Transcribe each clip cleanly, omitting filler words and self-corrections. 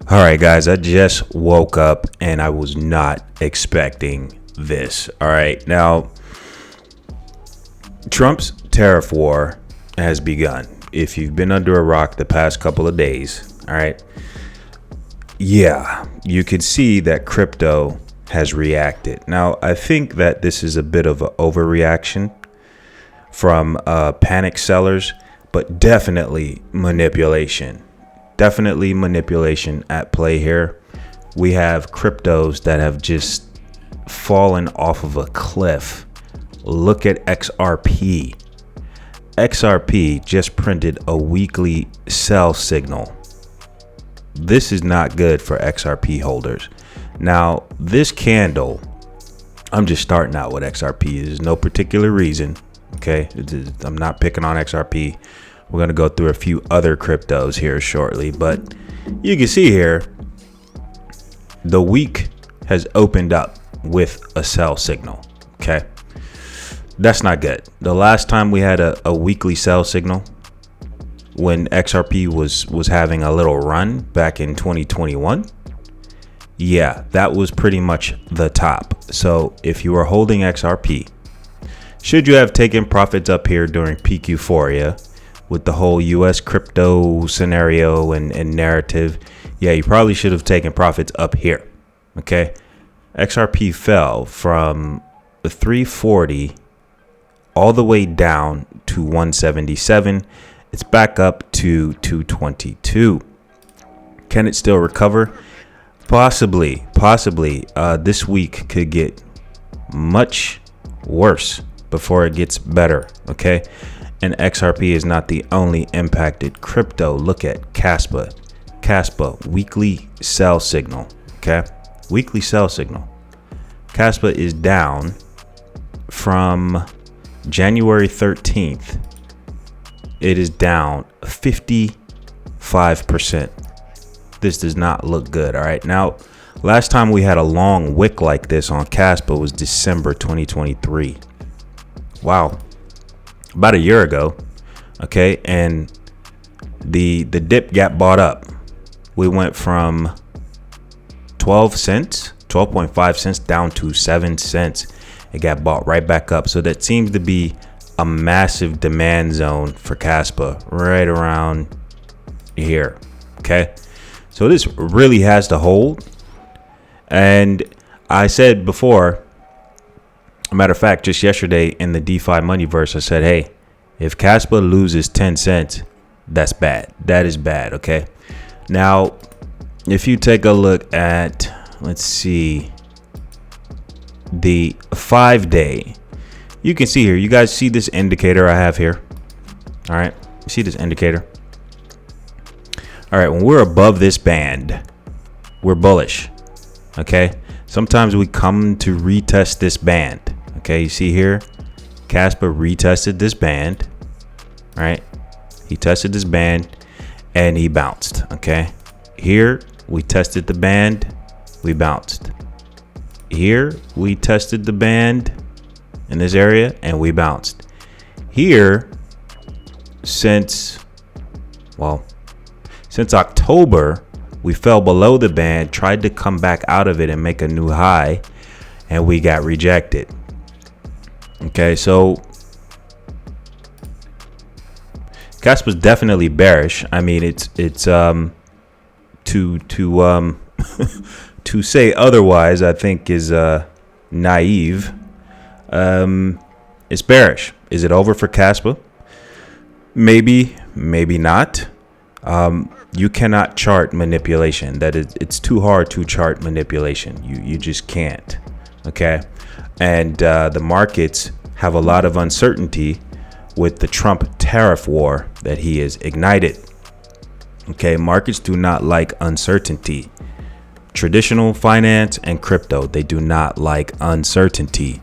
All right, guys, I just woke up and I was not expecting this. All right, now Trump's tariff war has begun. If you've been under a rock the past couple of days, all right, yeah, you could see that crypto has reacted. Now, I think that this is a bit of an overreaction from panic sellers, but definitely manipulation. Definitely manipulation at play here. We have cryptos that have just fallen off of a cliff. Look at XRP. XRP just printed a weekly sell signal. This is not good for XRP holders. Now, this candle, I'm just starting out with XRP. There's no particular reason. Okay, I'm not picking on XRP. We're going to go through a few other cryptos here shortly, but you can see here the week has opened up with a sell signal. Okay, that's not good. The last time we had a weekly sell signal, when XRP was having a little run back in 2021, yeah, that was pretty much the top. So if you are holding XRP, should you have taken profits up here during peak euphoria with the whole US crypto scenario and narrative? Yeah, you probably should have taken profits up here. Okay, XRP fell from 340 all the way down to 177. It's back up to 222. Can it still recover? Possibly. This week could get much worse before it gets better. Okay, and XRP is not the only impacted crypto. Look at Caspa. Weekly sell signal. Okay, weekly sell signal. Caspa is down from January 13th. It is down 55%. This does not look good. All right, now last time we had a long wick like this on Caspa was December 2023. Wow, about a year ago. Okay, and the dip got bought up. We went from 12.5 cents down to 7 cents. It got bought right back up. So that seems to be a massive demand zone for Caspa right around here. Okay, so this really has to hold. And I said before, matter of fact, just yesterday in the DeFi Moneyverse, I said, hey, if Caspa loses 10 cents, that's bad. That is bad. Okay, now if you take a look at, let's see, the 5-day, you can see here, you guys see this indicator I have here? All right, you see this indicator? All right, when we're above this band, we're bullish. Okay, sometimes we come to retest this band. Okay, you see here, Caspa retested this band. All right, he tested this band and he bounced. Okay, here we tested the band, we bounced. Here we tested the band in this area and we bounced. Here, since October, we fell below the band, tried to come back out of it and make a new high, and we got rejected. Okay, so Caspa's definitely bearish. I mean, it's to to say otherwise, I think is naive. It's bearish. Is it over for Caspa? Maybe not. You cannot chart manipulation. It's too hard to chart manipulation. You just can't. Okay, and the markets have a lot of uncertainty with the Trump tariff war that he has ignited. Okay, markets do not like uncertainty. Traditional finance and crypto, they do not like uncertainty.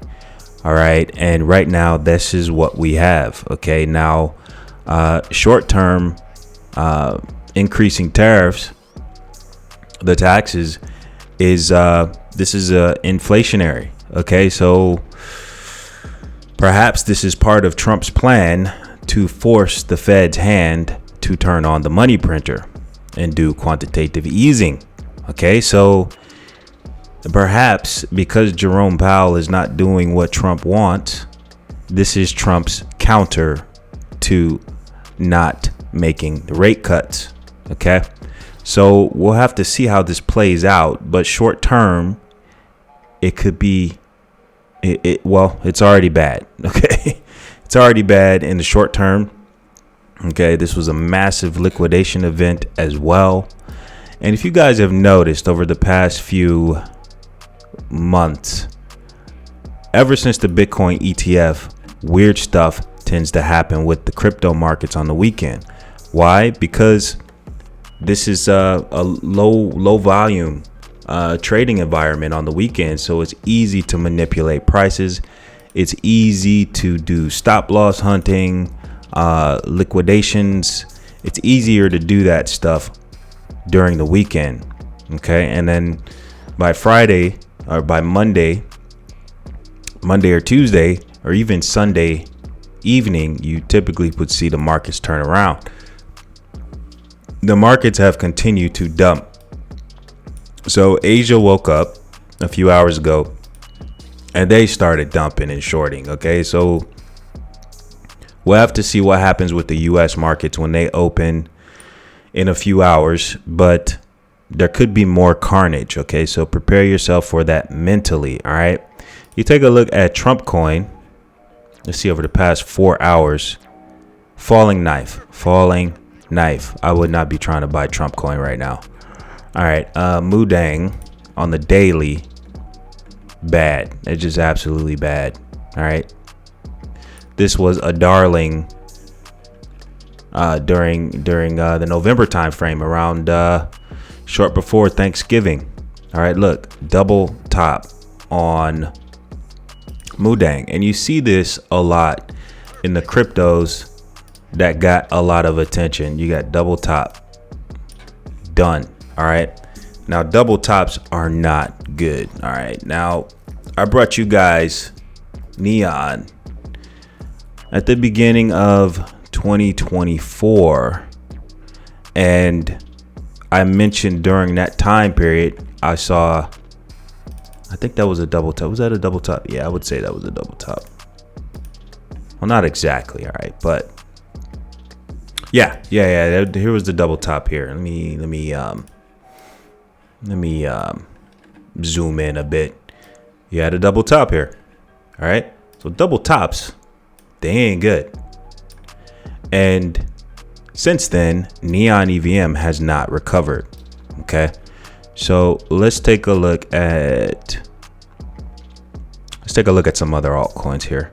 All right, and right now this is what we have. Okay, now short term increasing tariffs, the taxes is this is inflationary. Okay, so perhaps this is part of Trump's plan to force the Fed's hand to turn on the money printer and do quantitative easing. Okay, so perhaps because Jerome Powell is not doing what Trump wants, this is Trump's counter to not making the rate cuts. Okay, so we'll have to see how this plays out. But short term, it could be it's already bad. Okay, it's already bad in the short term. Okay, this was a massive liquidation event as well. And if you guys have noticed over the past few months, ever since the Bitcoin ETF, weird stuff tends to happen with the crypto markets on the weekend. Why? Because this is a low volume trading environment on the weekend, so it's easy to manipulate prices. It's easy to do stop loss hunting, liquidations. It's easier to do that stuff during the weekend. Okay, and then by Friday or by Monday or Tuesday or even Sunday evening, you typically would see the markets turn around. The markets have continued to dump. So Asia woke up a few hours ago and they started dumping and shorting. Okay, so we'll have to see what happens with the US markets when they open in a few hours, but there could be more carnage. Okay, so prepare yourself for that mentally. All right, you take a look at Trump coin. Let's see, over the past 4 hours, falling knife. I would not be trying to buy Trump coin right now. All right, Mudang on the daily, bad. It's just absolutely bad. All right, this was a darling during the November time frame, around short before Thanksgiving. All right, look, double top on Mudang, and you see this a lot in the cryptos that got a lot of attention. You got double top done. All right, now double tops are not good. All right, now I brought you guys Neon at the beginning of 2024, and I mentioned during that time period I think that was a double top. Was that a double top? Yeah, I would say that was a double top. Well, not exactly. All right, but yeah. Here was the double top here. Let me zoom in a bit. You had a double top here. All right, so double tops, they ain't good. And since then, Neon EVM has not recovered. Okay, so let's take a look at some other altcoins here.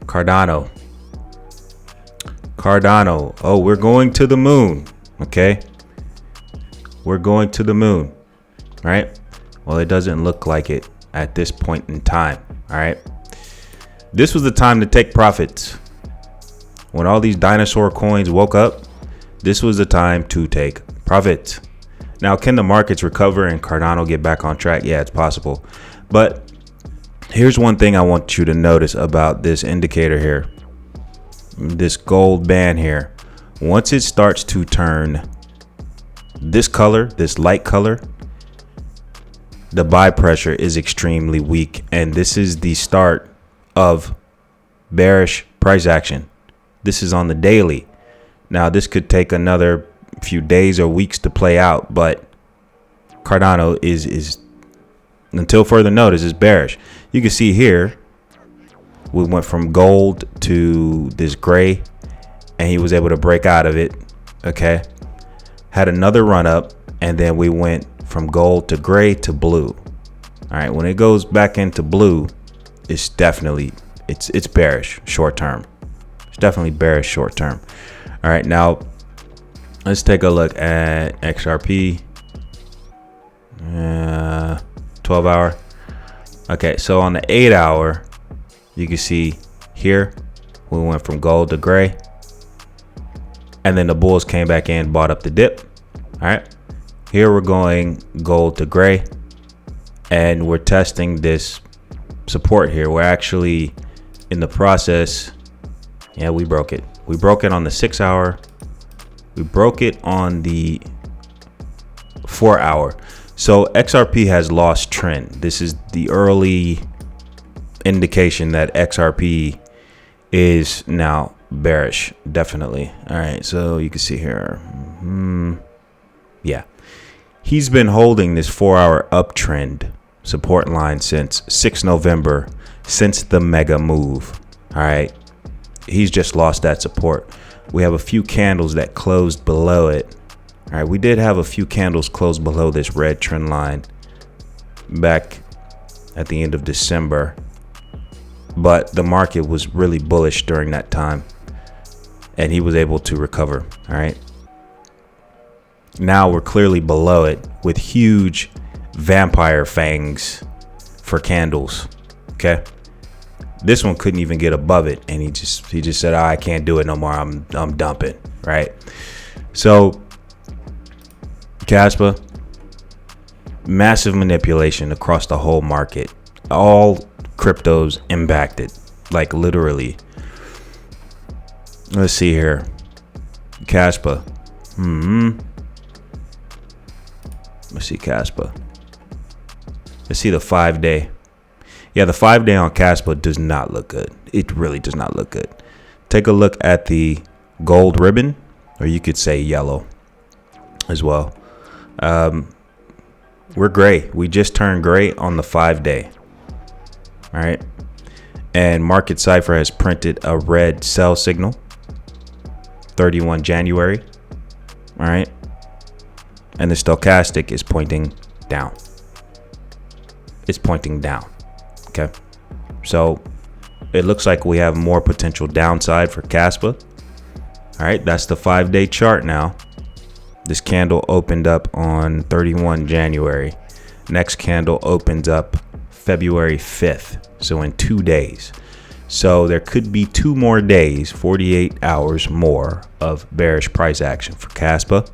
Cardano. Oh, we're going to the moon. Okay, we're going to the moon. All right, well, it doesn't look like it at this point in time. All right, this was the time to take profits. When all these dinosaur coins woke up, this was the time to take profits. Now, can the markets recover and Cardano get back on track? Yeah, it's possible. But here's one thing I want you to notice about this indicator here. This gold band here. Once it starts to turn this color, this light color, the buy pressure is extremely weak. And this is the start of bearish price action. This is on the daily. Now, this could take another few days or weeks to play out, but Cardano is until further notice is bearish. You can see here we went from gold to this gray, and he was able to break out of it. Okay, had another run up, and then we went from gold to gray to blue. All right, when it goes back into blue, it's definitely it's bearish short term. It's definitely bearish short term. All right, now let's take a look at XRP. 12 hour. Okay, so on the 8 hour, you can see here we went from gold to gray, and then the bulls came back in, bought up the dip. All right, here we're going gold to gray, and we're testing this support here. We're actually in the process. Yeah, we broke it. We broke it on the 6 hour. We broke it on the 4 hour. So XRP has lost trend. This is the early indication that XRP is now bearish. Definitely. All right. So you can see here. Yeah. He's been holding this 4 hour uptrend support line since 6 November, since the mega move. All right. He's just lost that support. We have a few candles that closed below it. All right. We did have a few candles close below this red trend line back at the end of December. But the market was really bullish during that time. And he was able to recover. All right. Now we're clearly below it with huge vampire fangs for candles. Okay. This one couldn't even get above it, and he just said, I can't do it no more. I'm dumping. Right. So Caspa, massive manipulation across the whole market. All cryptos impacted, like literally. Let's see here. Caspa. Let's see Caspa. Let's see the 5-day. Yeah, the 5-day on Caspa does not look good. It really does not look good. Take a look at the gold ribbon, or you could say yellow as well. We're gray. We just turned gray on the 5-day. All right. And Market Cipher has printed a red sell signal. 31 January. All right. And the stochastic is pointing down. It's pointing down. Okay. So it looks like we have more potential downside for Caspa. All right. That's the 5-day chart now. This candle opened up on 31 January. Next candle opens up February 5th. So in 2 days. So there could be 2 more days, 48 hours more of bearish price action for Caspa,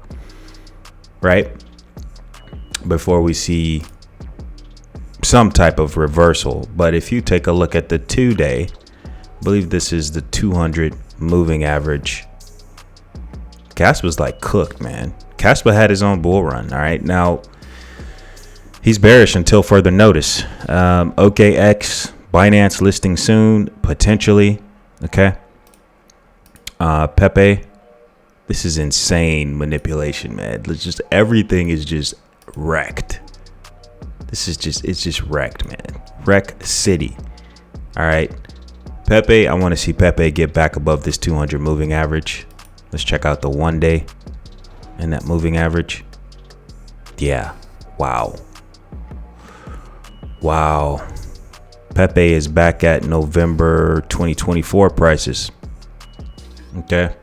right? Before we see some type of reversal. But if you take a look at the 2-day, I believe this is the 200 moving average. Caspa's like cooked, man. Caspa had his own bull run. All right. Now he's bearish until further notice. OKX, Binance listing soon, potentially. Okay. Pepe. This is insane manipulation, man. It's just everything is just wrecked. It's just wrecked, man. Wreck city. All right. Pepe, I want to see Pepe get back above this 200 moving average. Let's check out the 1-day and that moving average. Yeah. Wow. Wow. Pepe is back at November 2024 prices. Okay.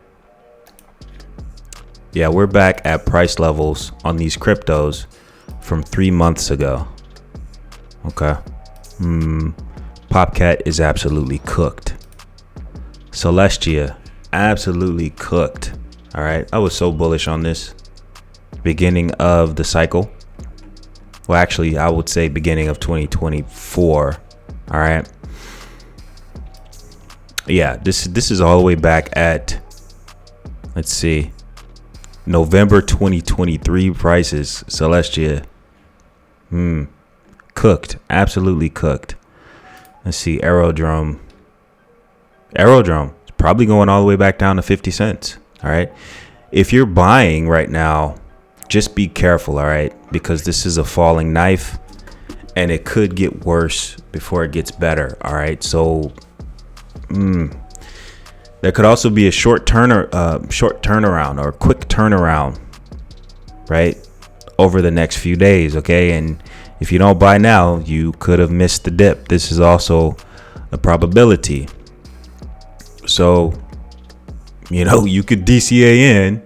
Yeah, we're back at price levels on these cryptos from 3 months ago. Okay. Popcat is absolutely cooked. Celestia, absolutely cooked. All right. I was so bullish on this. Beginning of the cycle. Well, actually, I would say beginning of 2024. All right. Yeah, this is all the way back at, let's see, November 2023 prices. Celestia, cooked, absolutely cooked. Let's see, Aerodrome is probably going all the way back down to 50 cents. All right. If you're buying right now, just be careful. All right. Because this is a falling knife and it could get worse before it gets better. All right. So there could also be a short turnaround or quick turnaround, right, over the next few days. Okay. And if you don't buy now, you could have missed the dip. This is also a probability. So, you could DCA in,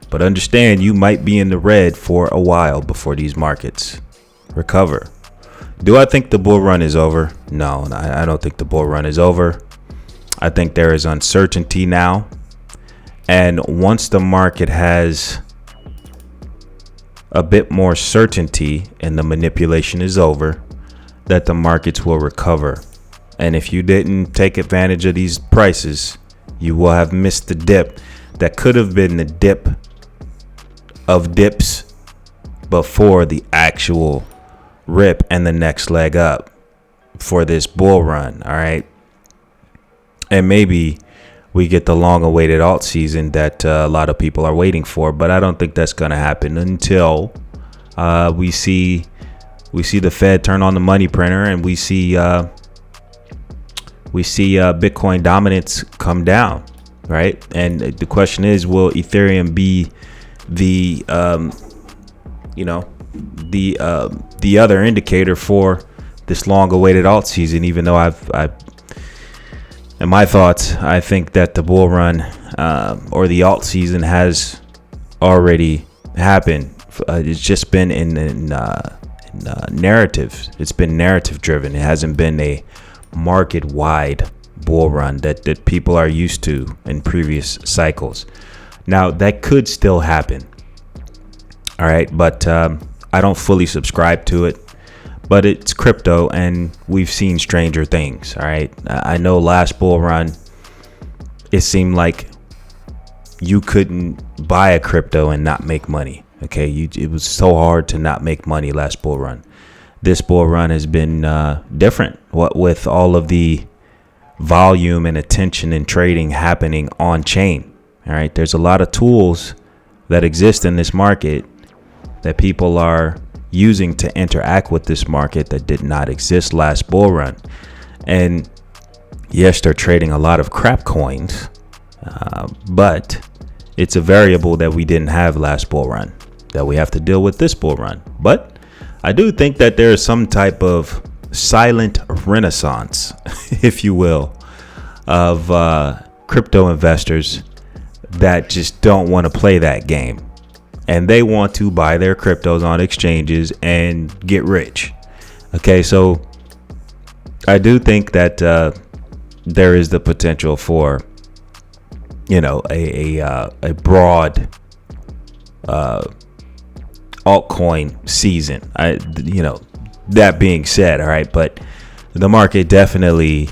but understand you might be in the red for a while before these markets recover. Do I think the bull run is over? No, I don't think the bull run is over. I think there is uncertainty now. And once the market has a bit more certainty and the manipulation is over, that the markets will recover. And if you didn't take advantage of these prices, you will have missed the dip. That could have been the dip of dips before the actual rip and the next leg up for this bull run. All right. And maybe we get the long awaited alt season that a lot of people are waiting for, but I don't think that's going to happen until we see the Fed turn on the money printer and we see Bitcoin dominance come down, right? And the question is, will Ethereum be the the other indicator for this long awaited alt season? Even though I in my thoughts, I think that the bull run or the alt season has already happened. It's just been in narrative. It's been narrative driven. It hasn't been a market wide bull run that people are used to in previous cycles. Now that could still happen. All right. But I don't fully subscribe to it. But it's crypto, and we've seen stranger things. All right. I know last bull run, it seemed like you couldn't buy a crypto and not make money. Okay. It was so hard to not make money last bull run. This bull run has been different. What with all of the volume and attention and trading happening on chain. All right. There's a lot of tools that exist in this market that people are using to interact with this market that did not exist last bull run. And yes, they're trading a lot of crap coins, but it's a variable that we didn't have last bull run that we have to deal with this bull run. But I do think that there is some type of silent renaissance, if you will, of crypto investors that just don't want to play that game. And they want to buy their cryptos on exchanges and get rich. Okay, so I do think that there is the potential for, a broad altcoin season. That being said, all right, but the market definitely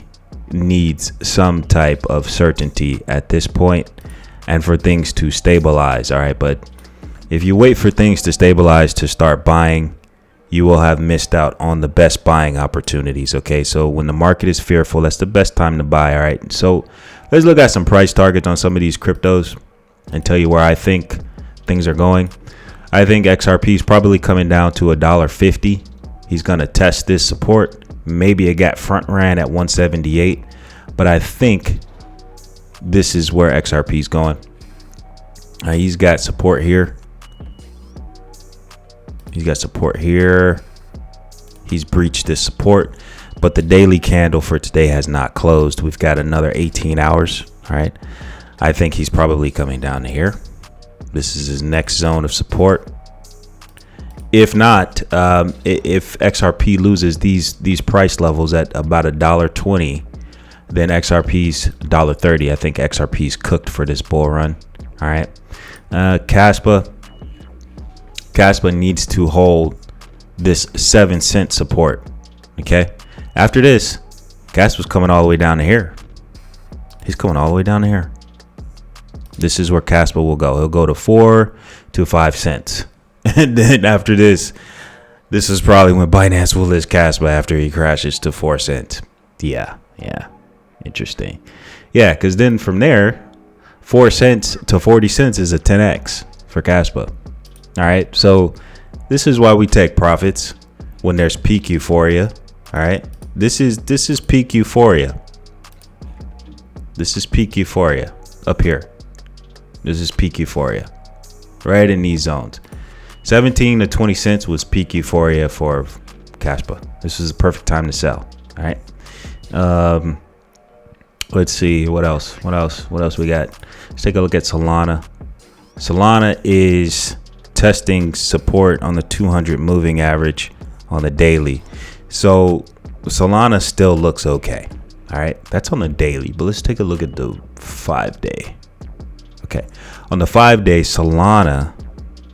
needs some type of certainty at this point, and for things to stabilize. All right, but if you wait for things to stabilize to start buying, you will have missed out on the best buying opportunities. Okay, so when the market is fearful, that's the best time to buy. All right, so let's look at some price targets on some of these cryptos and tell you where I think things are going. I think XRP is probably coming down to $1.50. He's going to test this support. Maybe it got front ran at 178, but I think this is where XRP is going. He's got support here. He's got support here. He's breached this support, but the daily candle for today has not closed. We've got another 18 hours. All right. I think he's probably coming down to here. This is his next zone of support. If not, if XRP loses these price levels at about $1.20, then XRP's $1.30. I think XRP's cooked for this bull run. All right. Caspa needs to hold this 7-cent support. Okay. After this, Caspa's coming all the way down to here. He's coming all the way down to here. This is where Caspa will go. He'll go to 4 to 5 cents. And then after this is probably when Binance will list Caspa after he crashes to 4 cents. Yeah. Interesting. Yeah, because then from there, 4 cents to 40 cents is a 10x for Caspa. All right. So this is why we take profits when there's peak euphoria. All right. This is peak euphoria. This is peak euphoria up here. This is peak euphoria right in these zones. 17 to 20 cents was peak euphoria for Caspa. This is the perfect time to sell. All right. Let's see what else we got. Let's take a look at Solana. Solana is testing support on the 200 moving average on the daily. So Solana still looks okay. All right. That's on the daily, but let's take a look at the 5-day. Okay. On the 5-day, Solana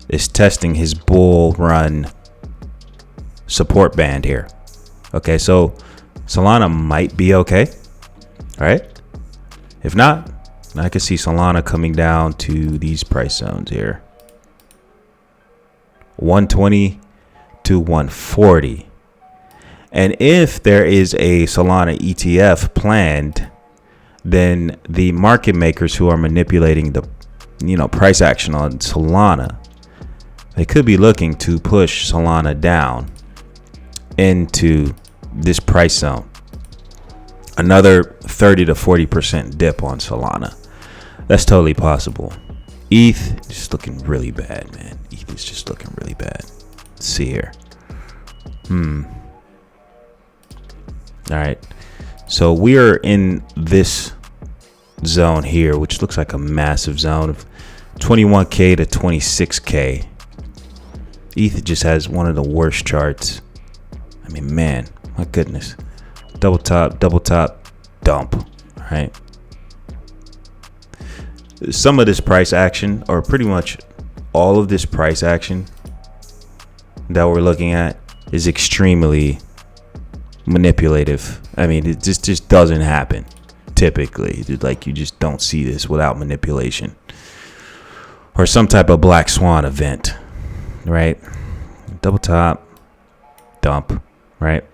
is testing his bull run support band here. Okay. So Solana might be okay. All right. If not, I can see Solana coming down to these price zones here. 120 to 140. And if there is a Solana ETF planned, then the market makers who are manipulating the price action on Solana, they could be looking to push Solana down into this price zone. Another 30 to 40% dip on Solana. That's totally possible. ETH just looking really bad, man. ETH is just looking really bad. Let's see here. All right. So we are in this zone here, which looks like a massive zone of 21K to 26K. ETH just has one of the worst charts. I mean, man, my goodness. Double top, dump. All right. Some of this price action, or pretty much all of this price action that we're looking at, is extremely manipulative. I mean, it just doesn't happen typically. Like, you just don't see this without manipulation or some type of black swan event, right? Double top, dump, right?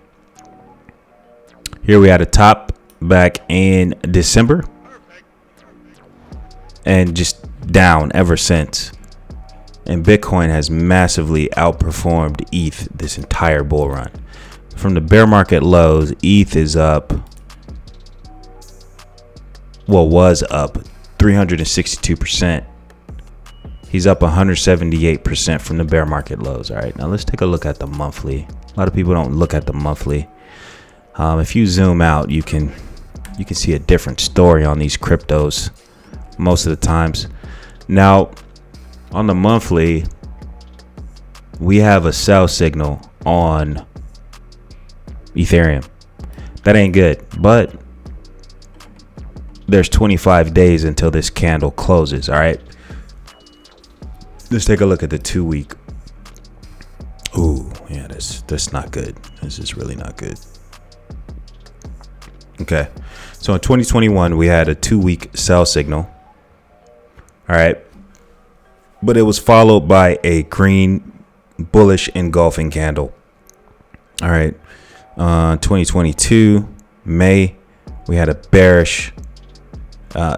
Here we had a top back in December and just down ever since. And Bitcoin has massively outperformed ETH this entire bull run. From the bear market lows, ETH is up, was up 362%. He's up 178% from the bear market lows. All right, now let's take a look at the monthly. A lot of people don't look at the monthly. If you zoom out, you can see a different story on these cryptos most of the times. Now, on the monthly, we have a sell signal on Ethereum. That ain't good, but there's 25 days until this candle closes. All right, let's take a look at the 2 week. Ooh, yeah, that's not good. This is really not good. Okay, so in 2021 we had a 2 week sell signal. All right, but it was followed by a green bullish engulfing candle. All right, 2022 May, we had a bearish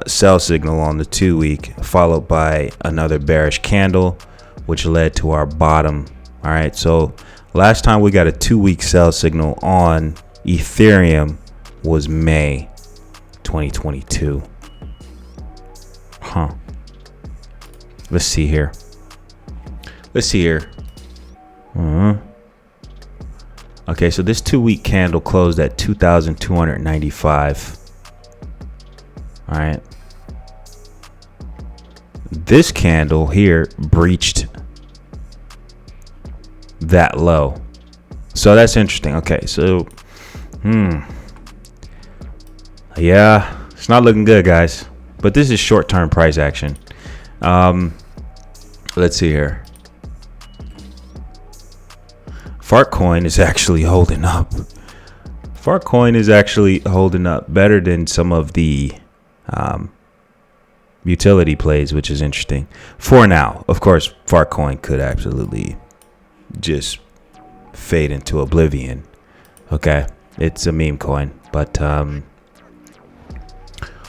sell signal on the 2 week, followed by another bearish candle, which led to our bottom. All right, so last time we got a 2 week sell signal on Ethereum was May 2022. Let's see here. Okay, so this 2 week candle closed at 2,295. All right. This candle here breached that low. So that's interesting. Okay, so yeah, it's not looking good, guys. But this is short-term price action. Let's see here. Fartcoin is actually holding up. Fartcoin is actually holding up better than some of the utility plays, which is interesting for now. Of course, Fartcoin could absolutely just fade into oblivion. Okay, it's a meme coin, but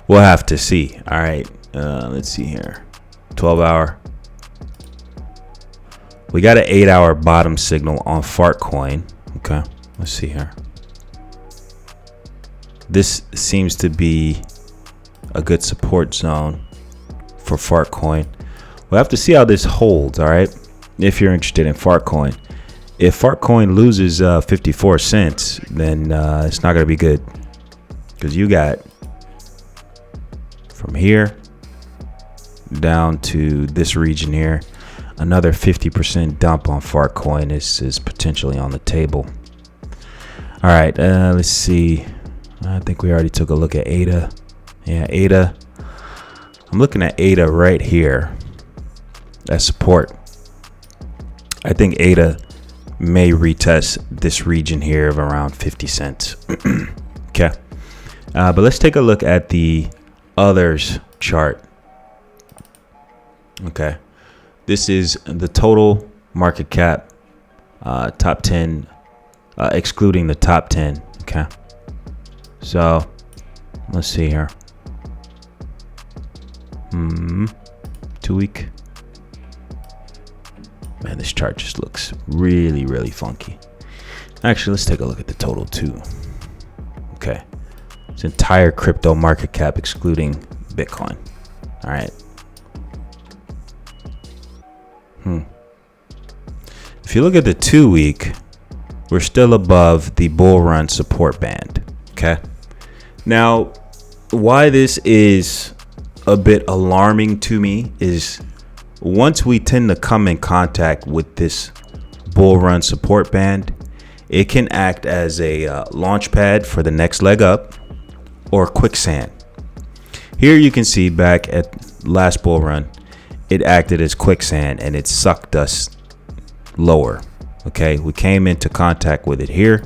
we'll have to see. All right, let's see here. 12-hour. We got an 8-hour bottom signal on Fartcoin. Okay, let's see here. This seems to be a good support zone for Fartcoin. We'll have to see how this holds. All right, if you're interested in Fartcoin. If Fartcoin loses 54 cents, then it's not going to be good, because you got from here down to this region here, another 50% dump on Fartcoin is potentially on the table. All right, let's see. I think we already took a look at ADA. Yeah, ADA. I'm looking at ADA right here as support. I think ADA may retest this region here of around 50 cents. Okay, but let's take a look at the others chart. Okay, this is the total market cap, top 10, excluding the top 10. Okay. So let's see here. 2 week. Man, this chart just looks really, really funky. Actually, let's take a look at the total too. Okay. It's entire crypto market cap excluding Bitcoin. All right. If you look at the 2 week, we're still above the bull run support band. Okay. Now, why this is a bit alarming to me is once we tend to come in contact with this bull run support band, it can act as a launch pad for the next leg up or quicksand. Here you can see back at last bull run, it acted as quicksand and it sucked us lower. Okay, we came into contact with it here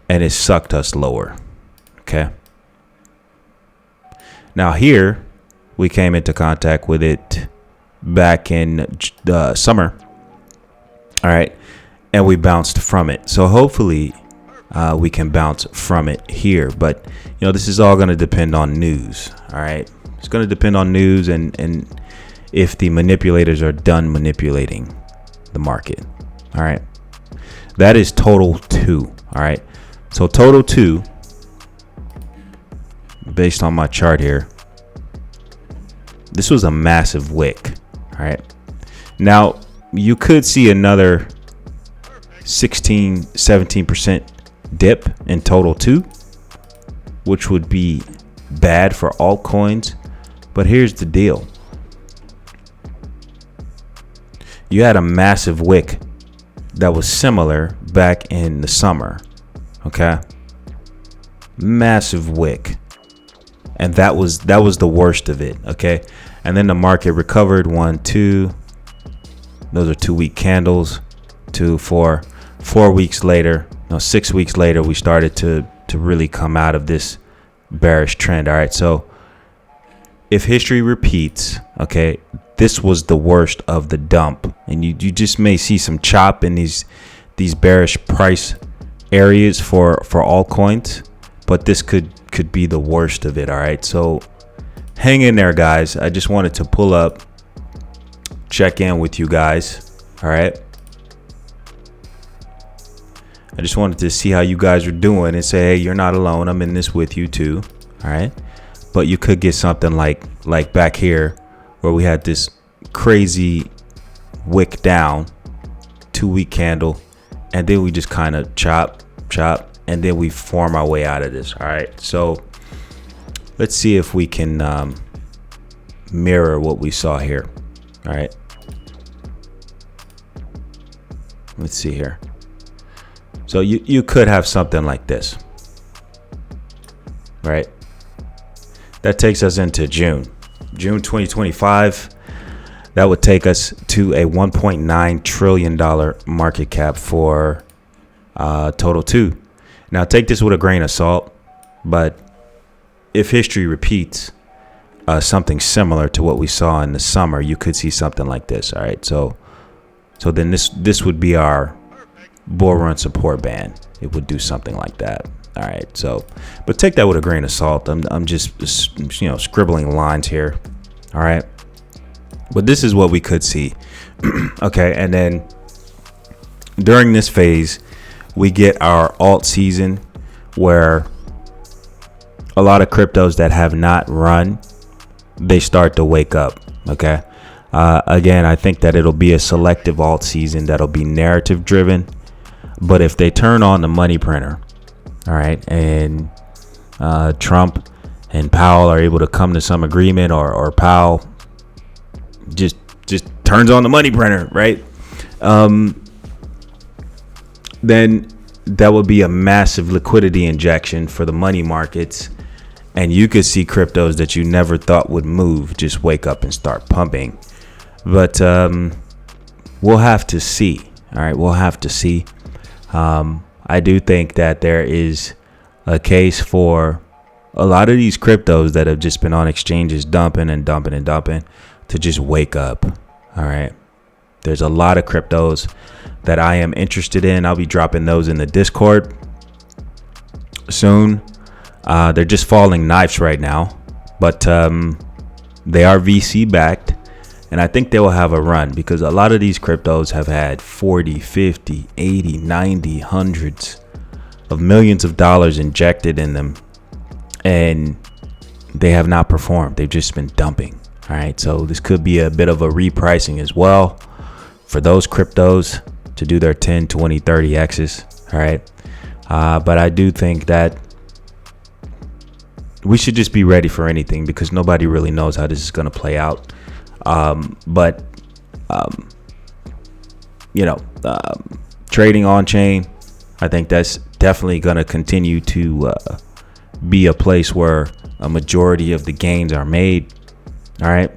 and it sucked us lower. Okay, now here we came into contact with it back in the summer. All right, and we bounced from it. So hopefully we can bounce from it here, but you know, this is all going to depend on news. All right, it's going to depend on news and if the manipulators are done manipulating the market. All right, that is total 2. All right, so total 2 based on my chart here, this was a massive wick. All right, now you could see another 17% dip in total 2, which would be bad for altcoins. But here's the deal. You had a massive wick that was similar back in the summer. Okay, massive wick, and that was the worst of it. Okay, and then the market recovered 1, 2. Those are 2 week candles. 2, 4. 4 weeks later, no, 6 weeks later, we started to really come out of this bearish trend. All right, so if history repeats, okay, this was the worst of the dump, and you just may see some chop in these bearish price areas for altcoins, but this could be the worst of it. All right, so hang in there, guys. I just wanted to pull up, check in with you guys. All right, I just wanted to see how you guys are doing and say, hey, you're not alone. I'm in this with you too. All right, but you could get something like back here where we had this crazy wick down, 2 week candle, and then we just kind of chop, and then we form our way out of this. All right, so let's see if we can mirror what we saw here. All right, let's see here. So you could have something like this, right? That takes us into June 2025. That would take us to a $1.9 trillion market cap for total 2. Now take this with a grain of salt, but if history repeats something similar to what we saw in the summer, you could see something like this. All right, so then this would be our bull run support band. It would do something like that. All right, so but take that with a grain of salt. I'm just scribbling lines here. All right, but this is what we could see. Okay, and then during this phase we get our alt season where a lot of cryptos that have not run, they start to wake up. Okay, again, I think that it'll be a selective alt season that'll be narrative driven. But if they turn on the money printer, all right, and Trump and Powell are able to come to some agreement, or Powell just turns on the money printer, right? Then that would be a massive liquidity injection for the money markets, and you could see cryptos that you never thought would move just wake up and start pumping. But we'll have to see. All right, we'll have to see. I do think that there is a case for a lot of these cryptos that have just been on exchanges dumping to just wake up. All right. There's a lot of cryptos that I am interested in. I'll be dropping those in the Discord soon. They're just falling knives right now, but they are VC backed, and I think they will have a run because a lot of these cryptos have had 40, 50, 80, 90, hundreds of millions of dollars injected in them, and they have not performed. They've just been dumping. All right, so this could be a bit of a repricing as well for those cryptos to do their 10, 20, 30 X's. All right, but I do think that we should just be ready for anything because nobody really knows how this is going to play out. Trading on chain, I think that's definitely going to continue to be a place where a majority of the gains are made. All right.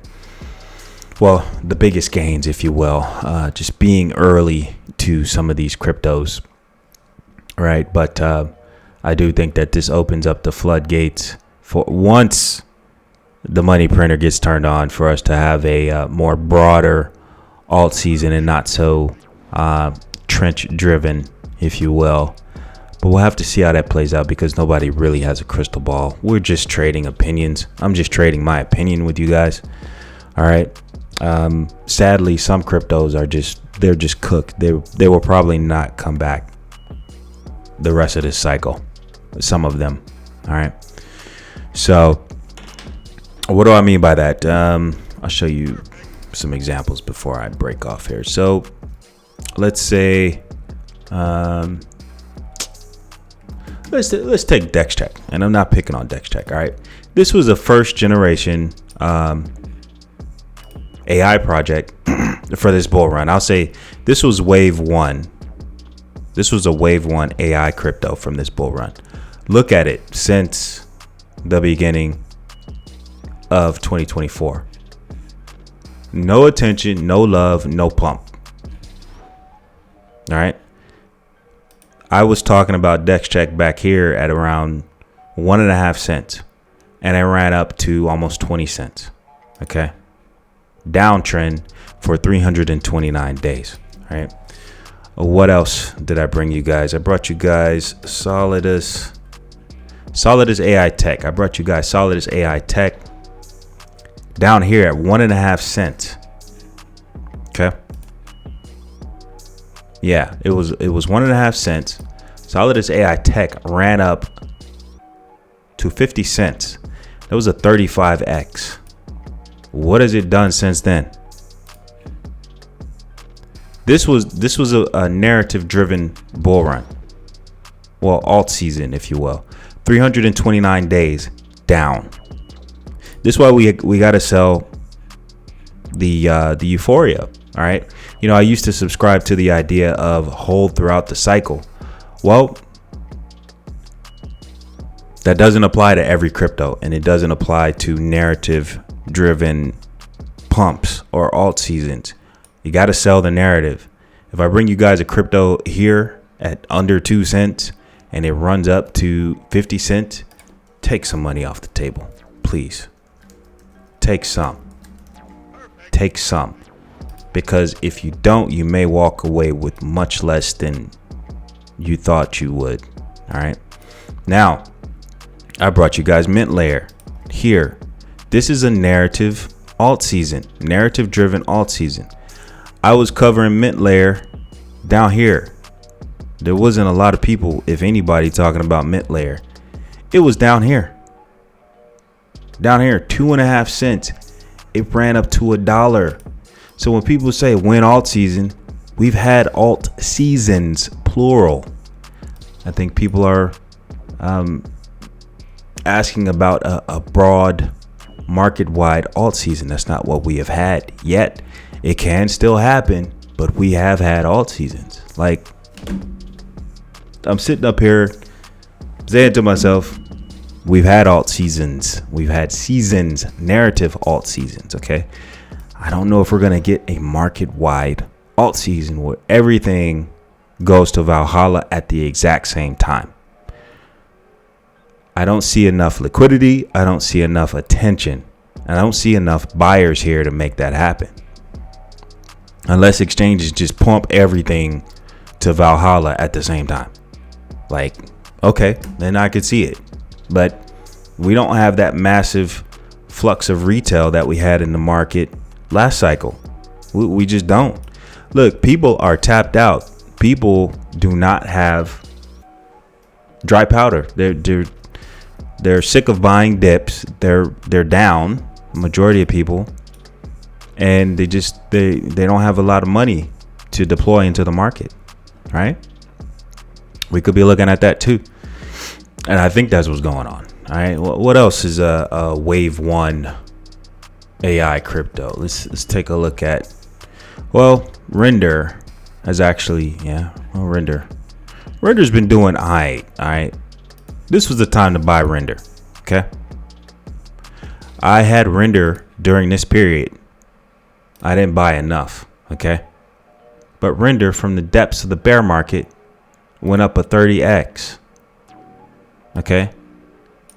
Well, the biggest gains, if you will, just being early to some of these cryptos. Right. But I do think that this opens up the floodgates for once the money printer gets turned on for us to have a more broader alt season and not so trench driven, if you will. But we'll have to see how that plays out because nobody really has a crystal ball. We're just trading opinions. I'm just trading my opinion with you guys. All right. Sadly, some cryptos they're just cooked. They will probably not come back the rest of this cycle. Some of them. All right. So what do I mean by that? I'll show you some examples before I break off here. So let's say, let's take DexCheck, and I'm not picking on DexCheck. All right, this was a first generation AI project for this bull run. I'll say this was wave one. This was a wave one AI crypto from this bull run. Look at it since the beginning of 2024. No attention, no love, no pump. All right. I was talking about DexCheck back here at around 1.5 cents, and it ran up to almost 20 cents. Okay. Downtrend for 329 days. All right. What else did I bring you guys? I brought you guys Solidus AI Tech. I brought you guys Solidus AI Tech down here at 1.5 cents. Okay. Yeah, it was 1.5 cents. Solidus AI Tech ran up to 50 cents. That was a 35x. What has it done since then? This was a narrative driven bull run. Well, alt season, if you will. 329 days down. This is why we got to sell the euphoria. All right. You know, I used to subscribe to the idea of hold throughout the cycle. Well, that doesn't apply to every crypto, and it doesn't apply to narrative driven pumps or alt seasons. You got to sell the narrative. If I bring you guys a crypto here at under 2 cents and it runs up to 50 cents, take some money off the table, please. Take some. Because if you don't, you may walk away with much less than you thought you would. All right. Now, I brought you guys Mint Layer here. This is a narrative alt season, narrative driven alt season. I was covering Mint Layer down here. There wasn't a lot of people, if anybody, talking about Mint Layer. It was down here. Down here, 2.5 cents. It ran up to $1. So when people say win alt season, we've had alt seasons, plural. I think people are asking about a broad market-wide alt season. That's not what we have had yet. It can still happen, but we have had alt seasons. Like, I'm sitting up here saying to myself, we've had alt seasons. We've had seasons, narrative alt seasons, okay? I don't know if we're going to get a market-wide alt season where everything goes to Valhalla at the exact same time. I don't see enough liquidity. I don't see enough attention. And I don't see enough buyers here to make that happen. unless exchanges just pump everything to Valhalla at the same time. Like, okay, then I could see it. But we don't have that massive flux of retail that we had in the market last cycle. We just don't. Look, people are tapped out. People do not have dry powder. They're sick of buying dips. They're down. Majority of people, and they don't have a lot of money to deploy into the market, right? We could be looking at that too, and I think that's what's going on. All right, what else is a wave one AI crypto? Let's take a look at. Well, Render has actually, Render's been doing all right. This was the time to buy Render. Okay, I had Render during this period. I didn't buy enough. Okay, but Render from the depths of the bear market went up a 30x. Okay,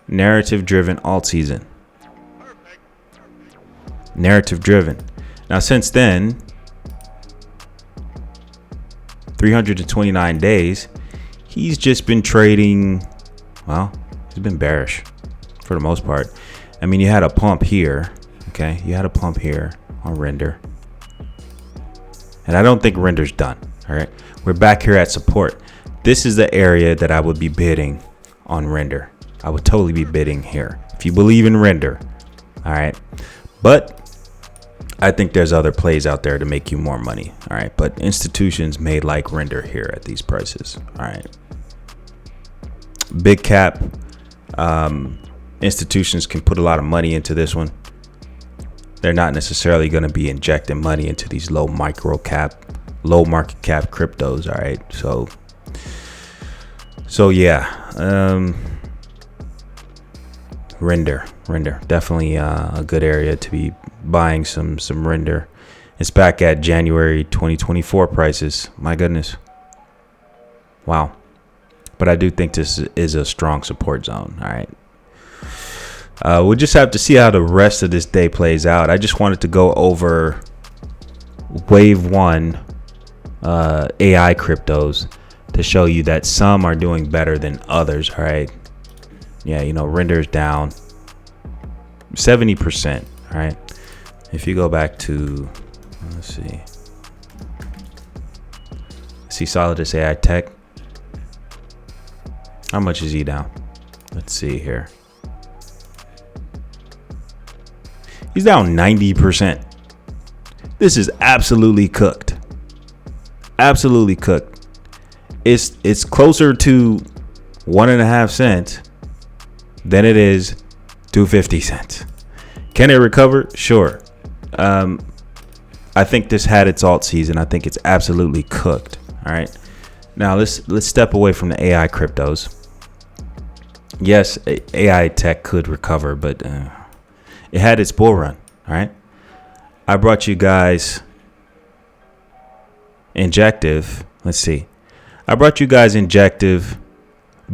narrative driven alt season. Narrative driven. Now since then, 329 days, he's just been trading. Well, he's been bearish for the most part. I mean, you had a pump here. Okay, you had a pump here on Render, and I don't think Render's done. All right, we're back here at support. This is the area that I would be bidding on Render. I would totally be bidding here if you believe in Render. All right, but I think there's other plays out there to make you more money. All right, but institutions may like Render here at these prices. All right, big cap institutions can put a lot of money into this one. They're not necessarily going to be injecting money into these low market cap cryptos. All right, so yeah, Render definitely a good area to be buying some Render. It's back at January 2024 prices. My goodness, wow. But I do think this is a strong support zone. All right, we'll just have to see how the rest of this day plays out. I just wanted to go over wave one AI cryptos to show you that some are doing better than others. All right, yeah, Render's down 70%. All right, if you go back to, let's see Solidus AI Tech. How much is he down? Let's see here. He's down 90%. This is absolutely cooked. Absolutely cooked. It's closer to 1.5 cents than it is to 50 cents. Can it recover? Sure. I think this had its alt season. I think it's absolutely cooked. All right. Now let's step away from the AI cryptos. Yes, AI tech could recover, but it had its bull run. All right. I brought you guys Injective. Let's see. I brought you guys Injective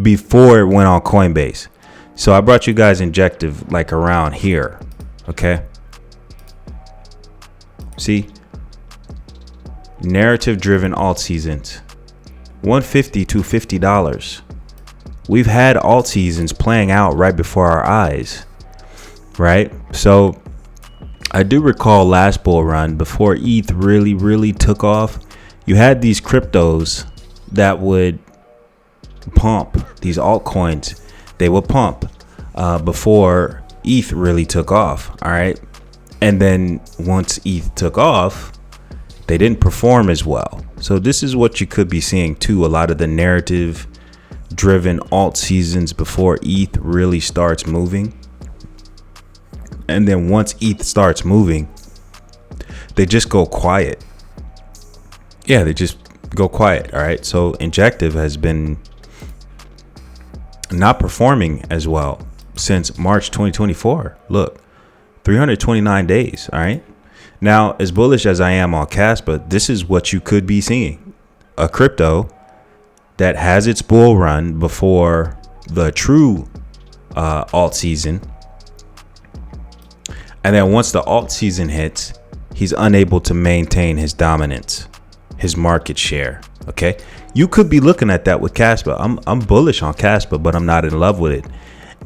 before it went on Coinbase. So I brought you guys Injective like around here. Okay. See? Narrative driven alt seasons. $150 to $50. We've had alt seasons playing out right before our eyes. Right? So I do recall last bull run before ETH really took off. You had these cryptos that would pump, these altcoins. They would pump before ETH really took off. All right. And then once ETH took off, they didn't perform as well. So this is what you could be seeing too. A lot of the narrative driven alt seasons before ETH really starts moving. And then once ETH starts moving, they just go quiet. Yeah, they just go quiet. All right. So Injective has been not performing as well since March 2024. Look, 329 days. All right. Now, as bullish as I am on Caspa, this is what you could be seeing. A crypto that has its bull run before the true alt season. And then once the alt season hits, he's unable to maintain his dominance, his market share. Okay, you could be looking at that with Caspa. I'm bullish on Caspa, but I'm not in love with it,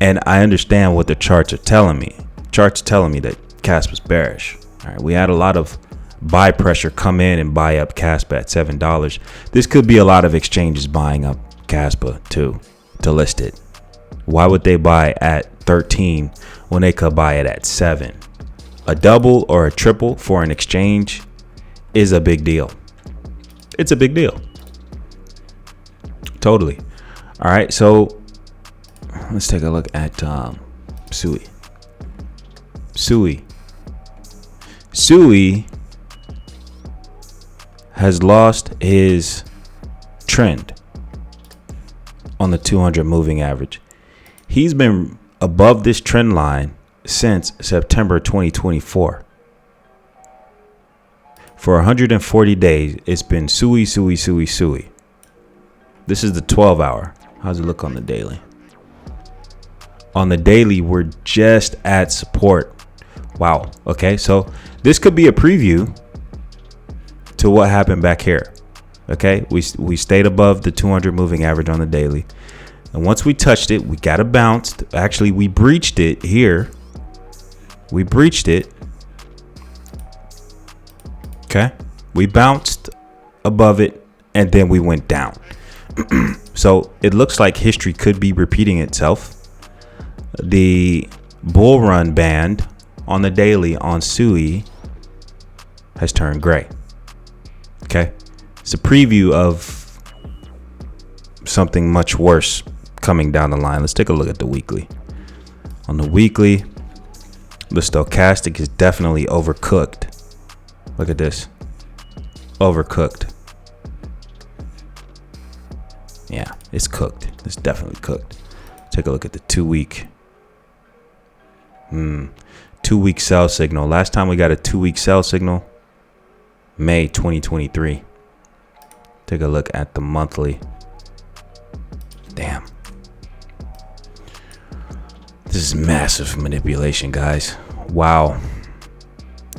and I understand what the charts are telling me. Charts are telling me that Caspa's bearish. All right, we had a lot of buy pressure come in and buy up Caspa at $7. This could be a lot of exchanges buying up Caspa too to list it. Why would they buy at 13 when they could buy it at 7? A double or a triple for an exchange is a big deal. It's a big deal. Totally. All right, so let's take a look at Sui. Sui has lost his trend on the 200 moving average. He's been above this trend line since September 2024. For 140 days, it's been Sui. This is the 12 hour. How's it look on the daily? On the daily, we're just at support. Wow. Okay, so this could be a preview to what happened back here. Okay, we stayed above the 200 moving average on the daily, and once we touched it, we got a bounce. Actually, we breached it here. We breached it. Okay, we bounced above it, and then we went down. So it looks like history could be repeating itself. The bull run band on the daily on Sui has turned gray. Okay, it's a preview of something much worse coming down the line. Let's take a look at the weekly. On the weekly, the stochastic is definitely overcooked. Look at this. Overcooked. Yeah, it's cooked. It's definitely cooked. Take a look at the 2 week. 2 week sell signal. Last time we got a 2 week sell signal, May 2023. Take a look at the monthly. Damn. This is massive manipulation, guys. Wow.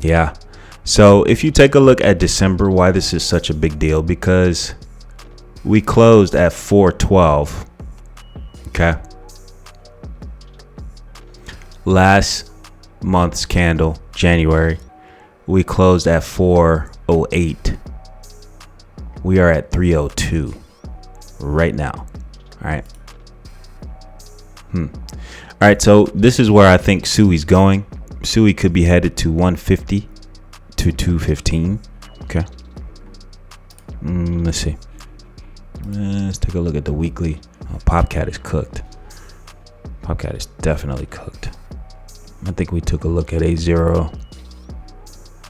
Yeah. So if you take a look at December, why this is such a big deal, because we closed at 412. Okay. Last month's candle, January, we closed at 408. We are at 302 right now. All right. All right. So this is where I think Sui's going. Sui could be headed to 150 to 215. Okay. Let's see. Let's take a look at the weekly. Oh, Popcat is cooked. Popcat is definitely cooked. I think we took a look at A0.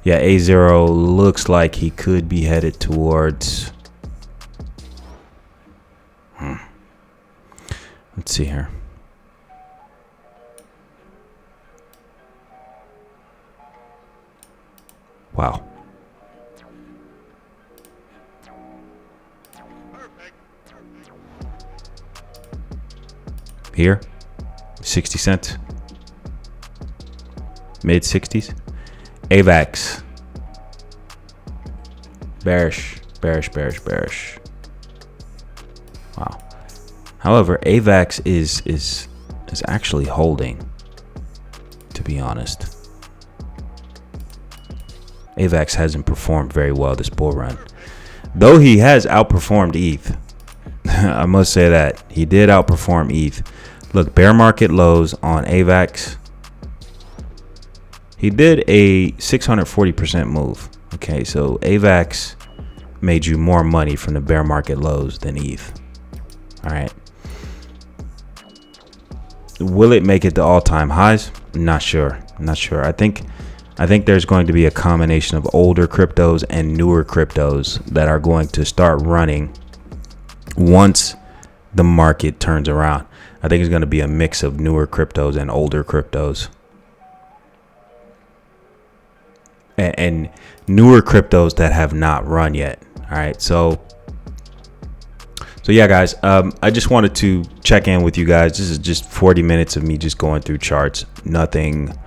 Yeah, A0 looks like he could be headed towards. Let's see here. Wow. Here, 60 cents. Mid 60s. AVAX. Bearish. Wow. However, AVAX is actually holding, to be honest. AVAX hasn't performed very well this bull run, though he has outperformed ETH. I must say that he did outperform ETH. Look, bear market lows on AVAX. He did a 640% move. Okay, so AVAX made you more money from the bear market lows than ETH. All right. Will it make it to all-time highs? Not sure. I think there's going to be a combination of older cryptos and newer cryptos that are going to start running once the market turns around. I think it's going to be a mix of newer cryptos and older cryptos. And newer cryptos that have not run yet. All right. So yeah, guys, I just wanted to check in with you guys. This is just 40 minutes of me just going through charts. Nothing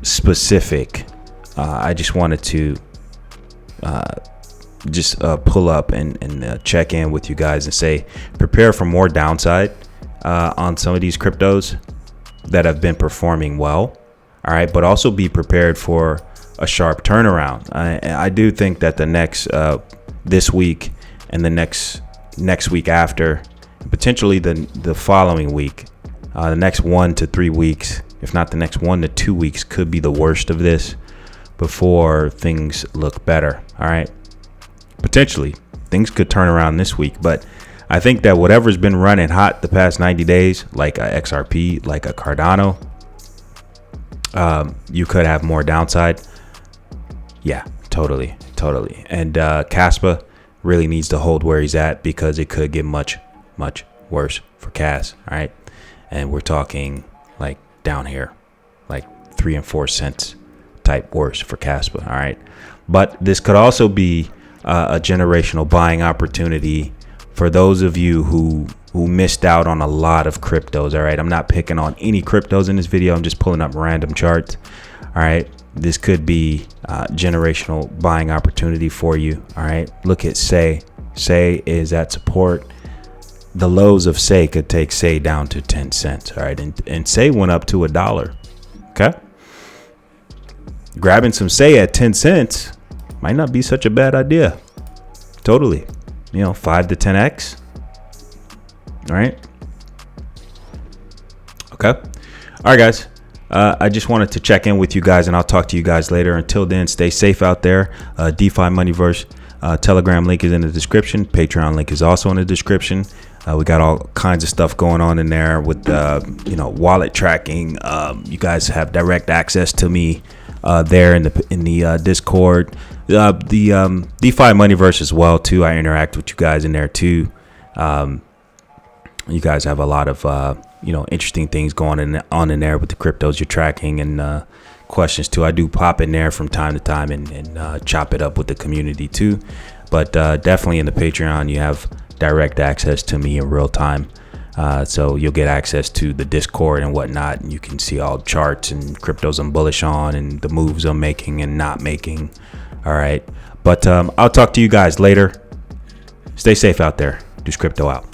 specific I just wanted to pull up and check in with you guys and say, prepare for more downside on some of these cryptos that have been performing well. All right, but also be prepared for a sharp turnaround. I do think that the next this week and the next week after, potentially the following week, the next 1 to 3 weeks, if not the next 1 to 2 weeks, could be the worst of this before things look better. All right, potentially things could turn around this week, but I think that whatever's been running hot the past 90 days, like a XRP, like a Cardano, you could have more downside. Yeah, totally. And Caspa really needs to hold where he's at, because it could get much worse for Cas. All right, and we're talking like down here, like 3 and 4 cents type worse for Caspa. All right, but this could also be a generational buying opportunity for those of you who missed out on a lot of cryptos. All right, I'm not picking on any cryptos in this video. I'm just pulling up random charts. All right, this could be generational buying opportunity for you. All right, look at Say is at support. The lows of Say could take Say down to 10 cents. All right, and Say went up to $1. Okay, grabbing some Say at 10 cents might not be such a bad idea. Totally. 5 to 10x. All right. Okay. All right, guys. I just wanted to check in with you guys, and I'll talk to you guys later. Until then, stay safe out there. DeFi Moneyverse Telegram link is in the description. Patreon link is also in the description. We got all kinds of stuff going on in there with wallet tracking. You guys have direct access to me there in the Discord. The DeFi Moneyverse as well too. I interact with you guys in there too. You guys have a lot of interesting things going on in there with the cryptos you're tracking, and questions too. I do pop in there from time to time and chop it up with the community too. But definitely in the Patreon, you have direct access to me in real time. So you'll get access to the Discord and whatnot, and you can see all charts and cryptos I'm bullish on and the moves I'm making and not making. All right, but I'll talk to you guys later. Stay safe out there. Deuce Crypto out.